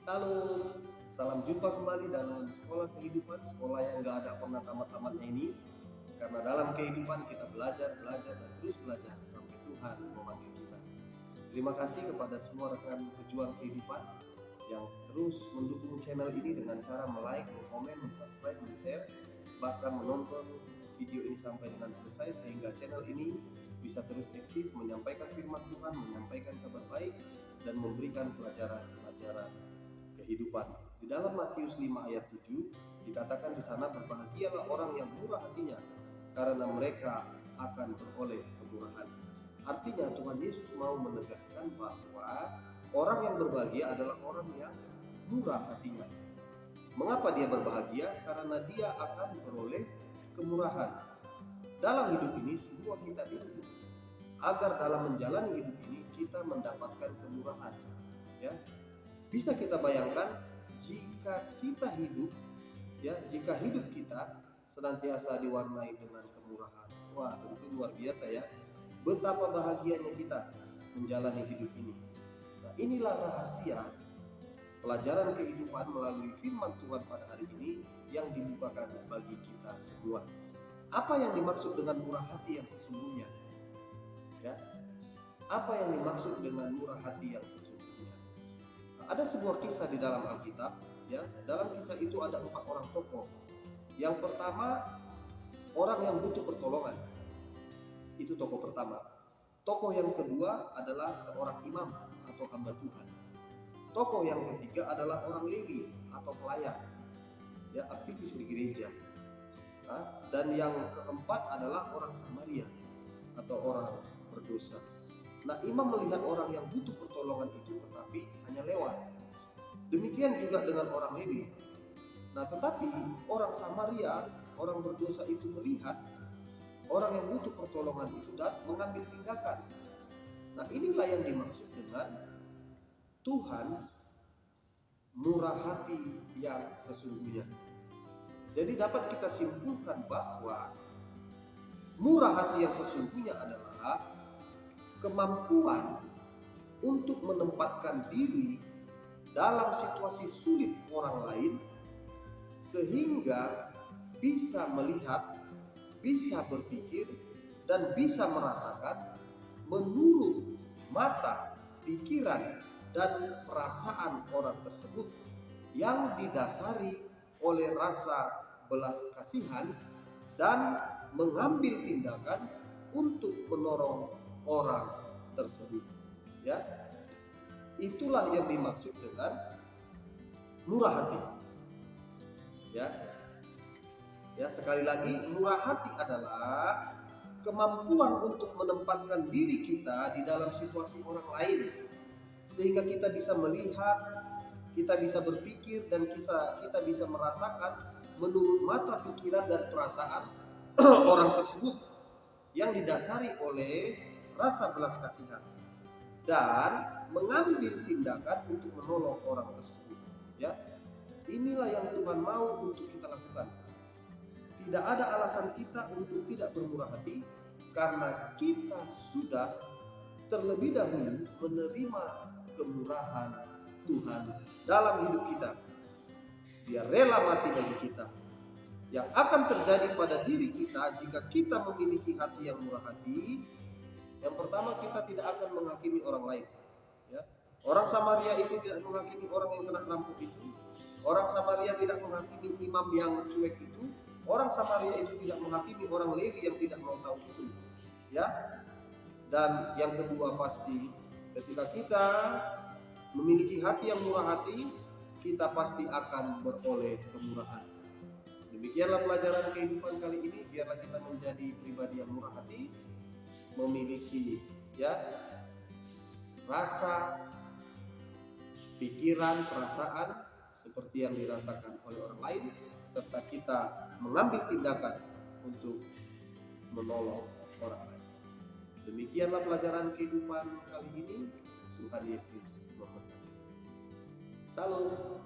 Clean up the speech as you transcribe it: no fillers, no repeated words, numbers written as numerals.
Halo, salam jumpa kembali dalam sekolah kehidupan, sekolah yang gak ada pernah tamat-tamatnya ini. Karena dalam kehidupan kita belajar, dan terus belajar sampai Tuhan memanggil kita. Terima kasih kepada semua rekan pejuang kehidupan yang terus mendukung channel ini dengan cara like, komen, subscribe, share, bahkan menonton video ini sampai dengan selesai sehingga channel ini bisa terus eksis, menyampaikan firman Tuhan, menyampaikan kabar baik, dan memberikan pelajaran-pelajaran kehidupan. Di dalam Matius 5 ayat 7 dikatakan di sana, berbahagialah orang yang murah hatinya karena mereka akan beroleh kemurahan. Artinya Tuhan Yesus mau menegaskan bahwa orang yang berbahagia adalah orang yang murah hatinya. Mengapa dia berbahagia? Karena dia akan beroleh kemurahan. Dalam hidup ini semua kita dituntut agar dalam menjalani hidup ini kita mendapatkan kemurahan. Ya, bisa kita bayangkan jika kita hidup, jika hidup kita senantiasa diwarnai dengan kemurahan. Wah, tentu luar biasa ya. Betapa bahagianya kita menjalani hidup ini. Nah, inilah rahasia pelajaran kehidupan melalui firman Tuhan pada hari ini yang dibukakan bagi kita semua. Apa yang dimaksud dengan murah hati yang sesungguhnya? Ya, apa yang dimaksud dengan murah hati yang sesungguhnya? Ada sebuah kisah di dalam Alkitab, ya. Dalam kisah itu ada 4 orang tokoh. Yang pertama, orang yang butuh pertolongan. Itu tokoh pertama. Tokoh yang kedua adalah seorang imam atau hamba Tuhan. Tokoh yang ketiga adalah orang Lewi atau pelayan, ya, aktivis di gereja. Dan yang keempat adalah orang Samaria atau orang berdosa. Nah, imam melihat orang yang butuh pertolongan itu tetapi hanya lewat. Demikian juga dengan orang Lewi. Nah, tetapi orang Samaria, orang berdosa itu melihat orang yang butuh pertolongan itu dan mengambil tindakan. Nah, inilah yang dimaksud dengan Tuhan murah hati yang sesungguhnya. Jadi dapat kita simpulkan bahwa murah hati yang sesungguhnya adalah kemampuan untuk menempatkan diri dalam situasi sulit orang lain sehingga bisa melihat, bisa berpikir, dan bisa merasakan menurut mata, pikiran, dan perasaan orang tersebut yang didasari oleh rasa belas kasihan dan mengambil tindakan untuk menolong orang tersebut. Ya, itulah yang dimaksud dengan murah hati. Ya, sekali lagi, murah hati adalah kemampuan untuk menempatkan diri kita di dalam situasi orang lain sehingga kita bisa melihat, kita bisa berpikir, dan kita bisa merasakan menurut mata, pikiran, dan perasaan orang tersebut yang didasari oleh rasa belas kasihan dan mengambil tindakan untuk menolong orang tersebut. Ya, inilah yang Tuhan mau untuk kita lakukan. Tidak ada alasan kita untuk tidak bermurah hati karena kita sudah terlebih dahulu menerima kemurahan Tuhan dalam hidup kita. Dia rela mati bagi kita. Yang akan terjadi pada diri kita jika kita memiliki hati yang murah hati, yang pertama, kita tidak akan menghakimi orang lain. Ya. Orang Samaria itu tidak menghakimi orang yang kena rampok itu. Orang Samaria tidak menghakimi imam yang cuek itu. Orang Samaria itu tidak menghakimi orang Lewi yang tidak mau tahu itu. Ya. Dan yang kedua, pasti ketika kita memiliki hati yang murah hati, kita pasti akan beroleh kemurahan. Demikianlah pelajaran kehidupan kali ini. Biarlah kita menjadi pribadi yang murah hati, memiliki rasa, pikiran, perasaan seperti yang dirasakan oleh orang lain, serta kita mengambil tindakan untuk menolong orang lain. Demikianlah pelajaran kehidupan kali ini. Tuhan Yesus memberkati. Salam.